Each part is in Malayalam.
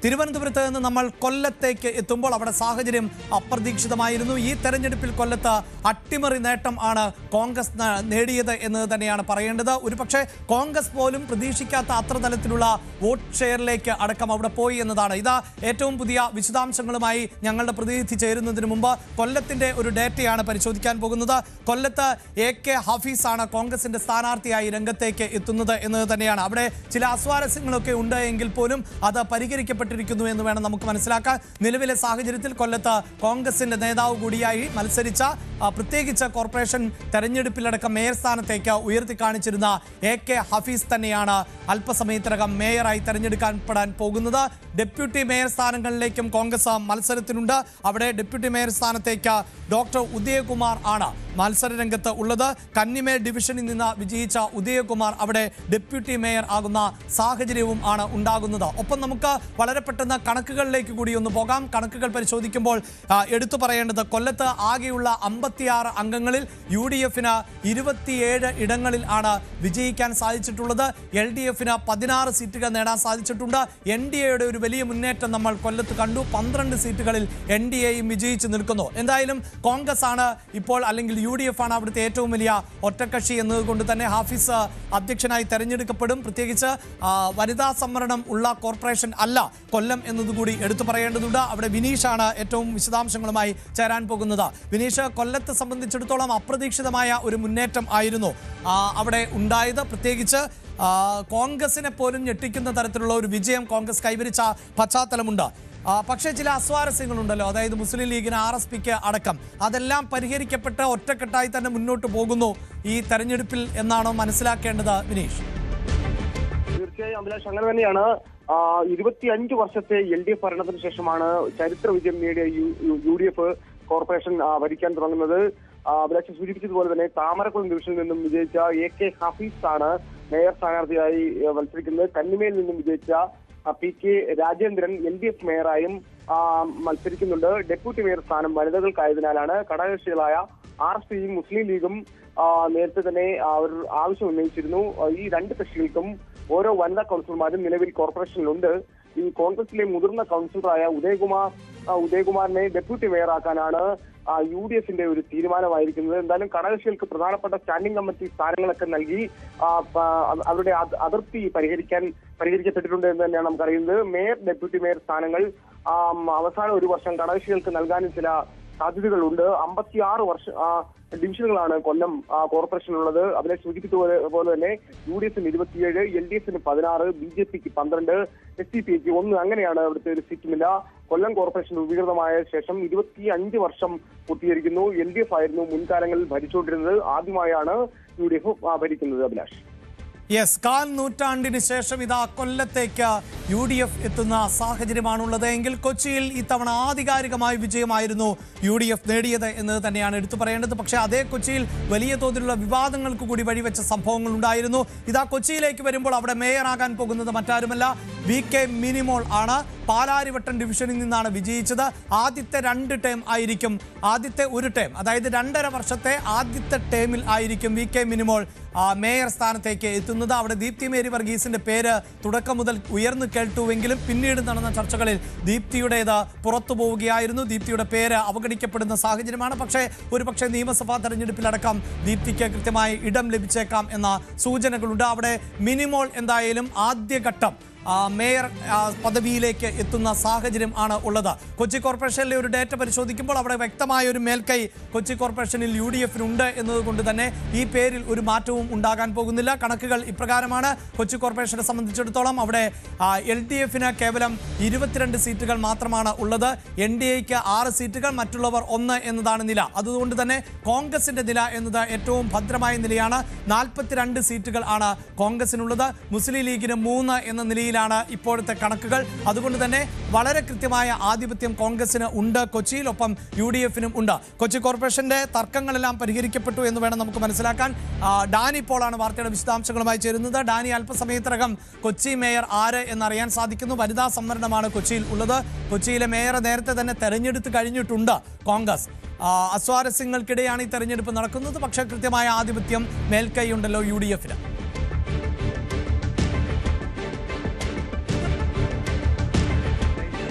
തിരുവനന്തപുരത്ത് നിന്ന് നമ്മൾ കൊല്ലത്തേക്ക് എത്തുമ്പോൾ അവിടെ സാഹചര്യം അപ്രതീക്ഷിതമായിരുന്നു. ഈ തെരഞ്ഞെടുപ്പിൽ കൊല്ലത്ത് അട്ടിമറി നേട്ടം ആണ് കോൺഗ്രസ് നേടിയത് എന്ന് തന്നെയാണ് പറയേണ്ടത്. ഒരുപക്ഷെ കോൺഗ്രസ് പോലും പ്രതീക്ഷിക്കാത്ത അത്ര തലത്തിലുള്ള വോട്ട് ഷെയറിലേക്ക് അടക്കം അവിടെ പോയി എന്നതാണ്. ഇതാ ഏറ്റവും പുതിയ വിശദാംശങ്ങളുമായി ഞങ്ങളുടെ പ്രതിനിധി ചേരുന്നതിന് മുമ്പ് കൊല്ലത്തിന്റെ ഒരു ഡേറ്റയാണ് പരിശോധിക്കാൻ പോകുന്നത്. കൊല്ലത്ത് AK ഹഫീസാണ് കോൺഗ്രസിന്റെ സ്ഥാനാർത്ഥിയായി രംഗത്തേക്ക് എത്തുന്നത് എന്നത് തന്നെയാണ്. അവിടെ ചില അസ്വാരസ്യങ്ങളൊക്കെ ഉണ്ട് എങ്കിൽ പോലും അത് പരിഹരിക്കപ്പെട്ടിരിക്കുന്നു എന്ന് വേണം നമുക്ക് മനസ്സിലാക്കാൻ. നിലവിലെ സാഹചര്യത്തിൽ കൊല്ലത്ത് കോൺഗ്രസിന്റെ നേതാവ് കൂടിയായി മത്സരിച്ച പ്രത്യേകിച്ച് കോർപ്പറേഷൻ തെരഞ്ഞെടുപ്പിലടക്കം മേയർ സ്ഥാനത്തേക്ക് ഉയർത്തി കാണിച്ചിരുന്ന AK ഹഫീസ് തന്നെയാണ് അല്പസമയത്തിനകം മേയറായി തെരഞ്ഞെടുക്കപ്പെടാൻ പോകുന്നത്. ഡെപ്യൂട്ടി മേയർ സ്ഥാനങ്ങളിലേക്കും കോൺഗ്രസ് മത്സരത്തിനുണ്ട്. അവിടെ ഡെപ്യൂട്ടി മേയർ സ്ഥാനത്തേക്ക് ഡോക്ടർ ഉദയകുമാർ ആണ് മത്സര രംഗത്ത് ഉള്ളത്. കന്നിമേൽ ഡിവിഷനിൽ നിന്ന് വിജയിച്ച ഉദയകുമാർ അവിടെ ഡെപ്യൂട്ടി മേയർ ആകുന്ന സാഹചര്യവും ആണ് ഉണ്ടാകുന്നത്. ഒപ്പം നമുക്ക് വളരെ പെട്ടെന്ന് കണക്കുകളിലേക്ക് കൂടി ഒന്ന് പോകാം. കണക്കുകൾ പരിശോധിക്കുമ്പോൾ എടുത്തു പറയേണ്ടത് കൊല്ലത്ത് ആകെയുള്ള 56 അംഗങ്ങളിൽ UDFന് 27 ഇടങ്ങളിൽ ആണ് വിജയിക്കാൻ സാധിച്ചിട്ടുള്ളത്. LDFന് 16 സീറ്റുകൾ നേടാൻ സാധിച്ചിട്ടുണ്ട്. NDAയുടെ ഒരു വലിയ മുന്നേറ്റം നമ്മൾ കൊല്ലത്ത് കണ്ടു. 12 സീറ്റുകളിൽ NDAയും വിജയിച്ചു നിൽക്കുന്നു. എന്തായാലും കോൺഗ്രസ് ആണ് ഇപ്പോൾ, അല്ലെങ്കിൽ UDF ആണ് അവിടുത്തെ ഏറ്റവും വലിയ ഒറ്റക്കക്ഷി എന്നതുകൊണ്ട് തന്നെ ഹാഫിസ് അധ്യക്ഷനായി തെരഞ്ഞെടുക്കപ്പെടും. പ്രത്യേകിച്ച് വനിതാ സംവരണം ഉള്ള കോർപ്പറേഷൻ അല്ല കൊല്ലം എന്നതുകൂടി എടുത്തു പറയേണ്ടതുണ്ട്. അവിടെ വിനീഷാണ് ഏറ്റവും വിശദാംശങ്ങളുമായി ചേരാൻ പോകുന്നത്. വിനീഷ്, കൊല്ലത്തെ സംബന്ധിച്ചിടത്തോളം അപ്രതീക്ഷിതമായ ഒരു മുന്നേറ്റം ആയിരുന്നു അവിടെ ഉണ്ടായത്. പ്രത്യേകിച്ച് കോൺഗ്രസിനെ പോലും ഞെട്ടിക്കുന്ന തരത്തിലുള്ള ഒരു വിജയം കോൺഗ്രസ് കൈവരിച്ച പശ്ചാത്തലമുണ്ട്. പക്ഷേ ചില അസ്വാരസ്യങ്ങളുണ്ടല്ലോ, അതായത് മുസ്ലിം ലീഗിന് RSPക്ക് അടക്കം. അതെല്ലാം പരിഹരിക്കപ്പെട്ട് ഒറ്റക്കെട്ടായി തന്നെ മുന്നോട്ട് പോകുന്നു ഈ തെരഞ്ഞെടുപ്പിൽ എന്നാണോ മനസ്സിലാക്കേണ്ടത് വിനീഷ്? തീർച്ചയായും അഭിലാഷ്, അങ്ങനെ തന്നെയാണ്. 25 വർഷത്തെ LDF ഭരണത്തിന് ശേഷമാണ് ചരിത്ര വിജയം നേടിയ UDF കോർപ്പറേഷൻ ഭരിക്കാൻ തുടങ്ങുന്നത്. അഭിലാഷ് സൂചിപ്പിച്ചതുപോലെ തന്നെ താമരക്കുളം ഡിവിഷനിൽ നിന്നും വിജയിച്ച AK ഹഫീസ് ആണ് മേയർ സ്ഥാനാർത്ഥിയായി മത്സരിക്കുന്നത്. കന്നിമേൽ നിന്നും വിജയിച്ച PK രാജേന്ദ്രൻ LDF മേയറായും മത്സരിക്കുന്നുണ്ട്. ഡെപ്യൂട്ടി മേയർ സ്ഥാനം വനിതകൾക്കായതിനാലാണ് ഘടകകക്ഷികളായ RSPയും മുസ്ലിം ലീഗും നേരത്തെ തന്നെ അവർ ആവശ്യം ഉന്നയിച്ചിരുന്നു. ഈ രണ്ട് കക്ഷികൾക്കും ഓരോ വനിതാ കൗൺസിലർമാരും നിലവിൽ കോർപ്പറേഷനിലുണ്ട്. ഈ കോൺഗ്രസിലെ മുതിർന്ന കൗൺസിലറായ ഉദയകുമാറിനെ ഡെപ്യൂട്ടി മേയറാക്കാനാണ് UDFന്റെ ഒരു തീരുമാനമായിരിക്കുന്നത്. എന്തായാലും ഘടകകക്ഷികൾക്ക് പ്രധാനപ്പെട്ട സ്റ്റാൻഡിംഗ് കമ്മിറ്റി സ്ഥാനങ്ങളൊക്കെ നൽകി അവരുടെ അതിർത്തി പരിഹരിക്കപ്പെട്ടിട്ടുണ്ട് എന്ന് തന്നെയാണ് നമുക്കറിയുന്നത്. മേയർ, ഡെപ്യൂട്ടി മേയർ സ്ഥാനങ്ങൾ അവസാന ഒരു വർഷം ഘടകകക്ഷികൾക്ക് നൽകാനും ചില സാധ്യതകളുണ്ട്. 56 ഡിവിഷനുകളാണ് കൊല്ലം കോർപ്പറേഷനുള്ളത്. അതിനെ സൂചിപ്പിച്ചതുപോലെ തന്നെ UDFന് 27, LDFന് 16, BJPക്ക് 12, SDPക്ക് 1, അങ്ങനെയാണ് അവിടുത്തെ ഒരു സീറ്റുമില്ല. കൊല്ലം കോർപ്പറേഷൻ രൂപീകൃതമായ ശേഷം 25 വർഷം പൂർത്തീകരിക്കുന്നു. LDF ആയിരുന്നു മുൻകാലങ്ങളിൽ ഭരിച്ചുകൊണ്ടിരുന്നത്. ആദ്യമായാണ് UDF ഭരിക്കുന്നത്. അഭിലാഷ്, യെസ്, 4 നൂറ്റാണ്ടിന് ശേഷം ഇതാ കൊല്ലത്തേക്ക് UDF എത്തുന്ന സാഹചര്യമാണുള്ളത്. എങ്കിൽ കൊച്ചിയിൽ ഇത്തവണ ആധികാരികമായ വിജയമായിരുന്നു UDF നേടിയത് എന്നത് തന്നെയാണ് എടുത്തു പറയേണ്ടത്. പക്ഷേ അതേ കൊച്ചിയിൽ വലിയ തോതിലുള്ള വിവാദങ്ങൾക്ക് കൂടി വഴിവെച്ച സംഭവങ്ങൾ ഉണ്ടായിരുന്നു. ഇതാ കൊച്ചിയിലേക്ക് വരുമ്പോൾ അവിടെ മേയറാകാൻ പോകുന്നത് മറ്റാരുമല്ല, VK മിനിമോൾ ആണ്. പാലാരിവട്ടം ഡിവിഷനിൽ നിന്നാണ് വിജയിച്ചത്. ആദ്യത്തെ 2 ടേം ആയിരിക്കും, ആദ്യത്തെ ഒരു ടേം, അതായത് 2.5 വർഷത്തെ ആദ്യത്തെ ടേമിൽ ആയിരിക്കും VK മിനിമോൾ മേയർ സ്ഥാനത്തേക്ക് എത്തുന്നത്. അവിടെ ദീപ്തി മേരി വർഗീസിന്റെ പേര് തുടക്കം മുതൽ ഉയർന്നു കേട്ടുവെങ്കിലും പിന്നീട് നടന്ന ചർച്ചകളിൽ ദീപ്തിയുടേത് പുറത്തു പോവുകയായിരുന്നു. ദീപ്തിയുടെ പേര് അവഗണിക്കപ്പെടുന്ന സാഹചര്യമാണ്. പക്ഷേ ഒരുപക്ഷെ നിയമസഭാ തെരഞ്ഞെടുപ്പിലടക്കം ദീപ്തിക്ക് കൃത്യമായി ഇടം ലഭിച്ചേക്കാം എന്ന സൂചനകളുണ്ട്. അവിടെ മിനിമോൾ എന്തായാലും ആദ്യഘട്ടം മേയർ പദവിയിലേക്ക് എത്തുന്ന സാഹചര്യം ആണ് ഉള്ളത്. കൊച്ചി കോർപ്പറേഷനിലെ ഒരു ഡേറ്റ പരിശോധിക്കുമ്പോൾ അവിടെ വ്യക്തമായ ഒരു മേൽക്കൈ കൊച്ചി കോർപ്പറേഷനിൽ UDFനുണ്ട് എന്നതുകൊണ്ട് തന്നെ ഈ പേരിൽ ഒരു മാറ്റവും ഉണ്ടാകാൻ പോകുന്നില്ല. കണക്കുകൾ ഇപ്രകാരമാണ്. കൊച്ചി കോർപ്പറേഷനെ സംബന്ധിച്ചിടത്തോളം അവിടെ LDFന് കേവലം 22 സീറ്റുകൾ മാത്രമാണ് ഉള്ളത്. NDAക്ക് 6 സീറ്റുകൾ, മറ്റുള്ളവർ 1 എന്നതാണ് നില. അതുകൊണ്ട് തന്നെ കോൺഗ്രസിന്റെ നില എന്നത് ഏറ്റവും ഭദ്രമായ നിലയാണ്. 42 സീറ്റുകൾ ആണ് കോൺഗ്രസിനുള്ളത്. മുസ്ലിം ലീഗിന് 3 എന്ന നിലയിൽ ഇപ്പോഴത്തെ കണക്കുകൾ. അതുകൊണ്ട് തന്നെ വളരെ കൃത്യമായ ആധിപത്യം കോൺഗ്രസിന് ഉണ്ട് കൊച്ചിയിൽ, ഒപ്പം UDFനും ഉണ്ട്. കൊച്ചി കോർപ്പറേഷന്റെ തർക്കങ്ങളെല്ലാം പരിഹരിക്കപ്പെട്ടു എന്ന് വേണം നമുക്ക് മനസ്സിലാക്കാൻ. ഡാനി പോളാണ് വാർത്തയുടെ വിശദാംശങ്ങളുമായി ചേരുന്നത്. ഡാനി, അല്പസമയത്തിനകം കൊച്ചി മേയർ ആര് എന്നറിയാൻ സാധിക്കുന്നു. വനിതാ സംവരണമാണ് കൊച്ചിയിൽ ഉള്ളത്. കൊച്ചിയിലെ മേയറെ നേരത്തെ തന്നെ തെരഞ്ഞെടുത്ത് കഴിഞ്ഞിട്ടുണ്ട് കോൺഗ്രസ്. അസ്വാരസ്യങ്ങൾക്കിടെയാണ് ഈ തെരഞ്ഞെടുപ്പ് നടക്കുന്നത്. പക്ഷേ കൃത്യമായ ആധിപത്യം മേൽക്കൈയുണ്ടല്ലോ UDFന്.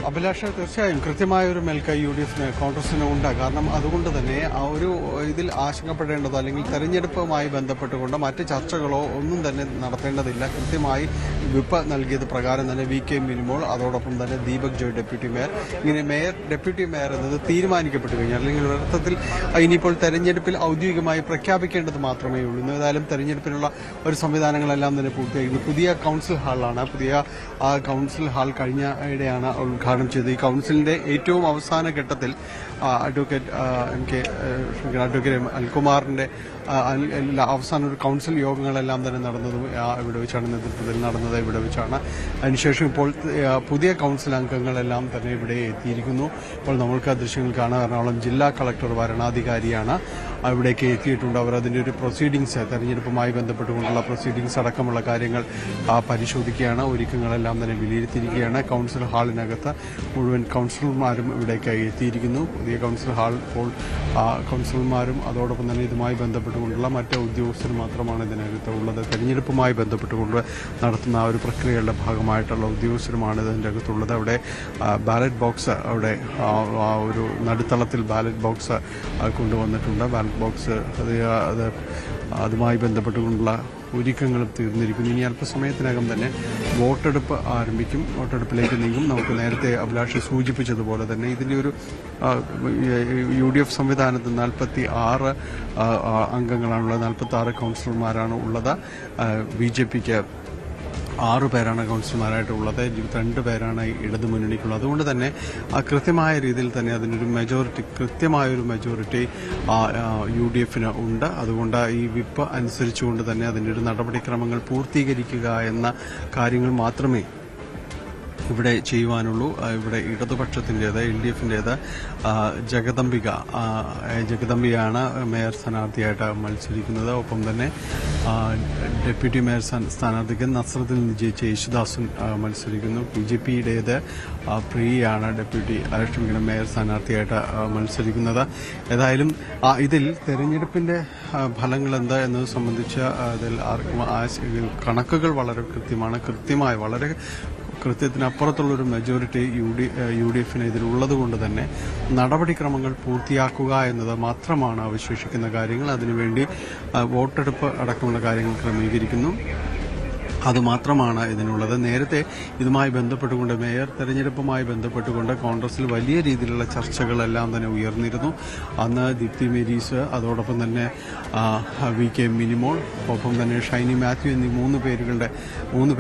അഭിലാഷ, തീർച്ചയായും കൃത്യമായ ഒരു മേൽക്കൈ UDF കോൺഗ്രസിന് ഉണ്ട്. കാരണം അതുകൊണ്ട് തന്നെ ആ ഒരു ഇതിൽ ആശങ്കപ്പെടേണ്ടതോ അല്ലെങ്കിൽ തെരഞ്ഞെടുപ്പുമായി ബന്ധപ്പെട്ടുകൊണ്ട് മറ്റ് ചർച്ചകളോ ഒന്നും തന്നെ നടത്തേണ്ടതില്ല. കൃത്യമായി വിപ്പ് നൽകിയത് പ്രകാരം തന്നെ VK മിനിമോൾ, അതോടൊപ്പം തന്നെ ദീപക് ജോയ് ഡെപ്യൂട്ടി മേയർ, ഇങ്ങനെ ഡെപ്യൂട്ടി മേയർ എന്നത് തീരുമാനിക്കപ്പെട്ടു കഴിഞ്ഞാൽ അല്ലെങ്കിൽ ഒരർത്ഥത്തിൽ ഇനിയിപ്പോൾ തെരഞ്ഞെടുപ്പിൽ ഔദ്യോഗികമായി പ്രഖ്യാപിക്കേണ്ടത് മാത്രമേ ഉള്ളൂ. ഏതായാലും തെരഞ്ഞെടുപ്പിനുള്ള ഒരു സംവിധാനങ്ങളെല്ലാം തന്നെ പൂർത്തിയായിരുന്നു. പുതിയ കൌൺസിൽ ഹാളാണ്. പുതിയ ആ കൌൺസിൽ ഹാൾ കഴിഞ്ഞ ഇടെയാണ് ഉദ്ഘാടനം ചെയ്തത്. ഈ കൌൺസിലിന്റെ ഏറ്റവും അവസാന ഘട്ടത്തിൽ അഡ്വക്കേറ്റ് അൽകുമാറിന്റെ അവസാന ഒരു കൌൺസിൽ യോഗങ്ങളെല്ലാം തന്നെ നടന്നതും ഇവിടെ വെച്ചാണ്, നേതൃത്വത്തിൽ നടന്നത് ഇവിടെ വെച്ചാണ്. അതിനുശേഷം ഇപ്പോൾ പുതിയ കൌൺസിൽ അംഗങ്ങളെല്ലാം തന്നെ ഇവിടെ എത്തിയിരിക്കുന്നു. ഇപ്പോൾ നമ്മൾക്ക് ആ ദൃശ്യങ്ങൾ കാണാൻ എറണാകുളം ജില്ലാ കളക്ടർ വരണാധികാരിയാണ് അവിടേക്ക് എത്തിയിട്ടുണ്ട്. അവർ അതിന്റെ ഒരു പ്രൊസീഡിംഗ്സ്, തെരഞ്ഞെടുപ്പുമായി ബന്ധപ്പെട്ടുകൊണ്ടുള്ള പ്രൊസീഡിംഗ്സ് അടക്കമുള്ള കാര്യങ്ങൾ പരിശോധിക്കുകയാണ്. ഒരുക്കങ്ങളെല്ലാം തന്നെ വിലയിരുത്തിയിരിക്കുകയാണ്. കൌൺസിൽ ഹാളിനകത്ത് മുഴുവൻ കൌൺസിലർമാരും ഇവിടേക്ക് എത്തിയിരിക്കുന്നു. പുതിയ കൌൺസിൽ ഹാൾ ഇപ്പോൾ കൌൺസിലർമാരും അതോടൊപ്പം തന്നെ ഇതുമായി ബന്ധപ്പെട്ടുകൊണ്ടുള്ള മറ്റ് ഉദ്യോഗസ്ഥരും മാത്രമാണ് ഇതിനകത്ത് ഉള്ളത്. തെരഞ്ഞെടുപ്പുമായി ബന്ധപ്പെട്ടുകൊണ്ട് നടത്തുന്ന ആ ഒരു പ്രക്രിയയുടെ ഭാഗമായിട്ടുള്ള ഉദ്യോഗസ്ഥരുമാണ് ഇതിൻ്റെ അകത്തുള്ളത്. അവിടെ ബാലറ്റ് ബോക്സ്, അവിടെ ഒരു നടുത്തളത്തിൽ ബാലറ്റ് ബോക്സ് കൊണ്ടുവന്നിട്ടുണ്ട്. ബാലറ്റ് ബോക്സ് അതുമായി ബന്ധപ്പെട്ടുകൊണ്ടുള്ള ഒരുക്കങ്ങളും തീർന്നിരിക്കുന്നു. ഇനി അല്പസമയത്തിനകം തന്നെ വോട്ടെടുപ്പ് ആരംഭിക്കും. വോട്ടെടുപ്പിലേക്ക് നീങ്ങും. നമുക്ക് നേരത്തെ അഭിലാഷ് സൂചിപ്പിച്ചതുപോലെ തന്നെ ഇതിന്റെ ഒരു UDF സംവിധാനത്തിൽ 46 അംഗങ്ങളാണുള്ളത്. 46 കൌൺസിലർമാരാണ് ഉള്ളത്. BJPക്ക് 6 പേരാണ് കൌൺസിലർമാരായിട്ടുള്ളത്. 2 പേരാണ് ഇടതുമുന്നണിക്കുള്ളത്. അതുകൊണ്ട് തന്നെ കൃത്യമായ രീതിയിൽ തന്നെ അതിനൊരു മെജോറിറ്റി, കൃത്യമായൊരു മെജോറിറ്റി UDFന് ഉണ്ട്. അതുകൊണ്ട് ഈ വിപ്പ് അനുസരിച്ചുകൊണ്ട് തന്നെ അതിൻ്റെ ഒരു നടപടിക്രമങ്ങൾ പൂർത്തീകരിക്കുക എന്ന കാര്യങ്ങൾ മാത്രമേ ഇവിടെ ചെയ്യുവാനുള്ളൂ. ഇവിടെ ഇടതുപക്ഷത്തിൻ്റേത്, LDFിൻ്റേത് ജഗദംബിയാണ് മേയർ സ്ഥാനാർത്ഥിയായിട്ട് മത്സരിക്കുന്നത്. ഒപ്പം തന്നെ ഡെപ്യൂട്ടി മേയർ സ്ഥാനാർത്ഥിക്ക് നസ്രത്തിൽ നിന്ന് ജയിച്ച യേശുദാസും മത്സരിക്കുന്നു. BJPയുടേത് പ്രിയയാണ് മേയർ സ്ഥാനാർത്ഥിയായിട്ട് മത്സരിക്കുന്നത്. ഏതായാലും ഇതിൽ തെരഞ്ഞെടുപ്പിന്റെ ഫലങ്ങൾ എന്താ എന്നത് സംബന്ധിച്ച് അതിൽ കണക്കുകൾ വളരെ കൃത്യമായ വളരെ കൃത്യത്തിനപ്പുറത്തുള്ളൊരു മെജോറിറ്റി UDFന് ഇതിലുള്ളത് കൊണ്ട് തന്നെ നടപടിക്രമങ്ങൾ പൂർത്തിയാക്കുക എന്നത് മാത്രമാണ് അവശേഷിക്കുന്ന കാര്യങ്ങൾ. അതിനുവേണ്ടി വോട്ടെടുപ്പ് അടക്കമുള്ള കാര്യങ്ങൾ ക്രമീകരിക്കുന്നു. അതുമാത്രമാണ് ഇതിനുള്ളത്. നേരത്തെ ഇതുമായി ബന്ധപ്പെട്ടുകൊണ്ട്, മേയർ തെരഞ്ഞെടുപ്പുമായി ബന്ധപ്പെട്ടുകൊണ്ട് കോൺഗ്രസിൽ വലിയ രീതിയിലുള്ള ചർച്ചകളെല്ലാം തന്നെ ഉയർന്നിരുന്നു. അന്ന് ദീപ്തി മേരീസ്, അതോടൊപ്പം തന്നെ VK മിനിമോൾ, ഒപ്പം തന്നെ ഷൈനി മാത്യു എന്നീ 3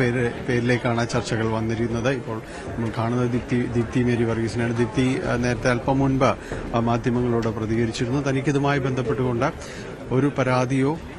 പേരിലേക്കാണ് ചർച്ചകൾ വന്നിരുന്നത്. ഇപ്പോൾ നമ്മൾ കാണുന്നത് ദീപ്തി മേരി വർഗീസിനാണ്. ദീപ്തി നേരത്തെ അല്പം മുൻപ് മാധ്യമങ്ങളോട് പ്രതികരിച്ചിരുന്നു. തനിക്കിതുമായി ബന്ധപ്പെട്ടുകൊണ്ട് ഒരു പരാതിയോ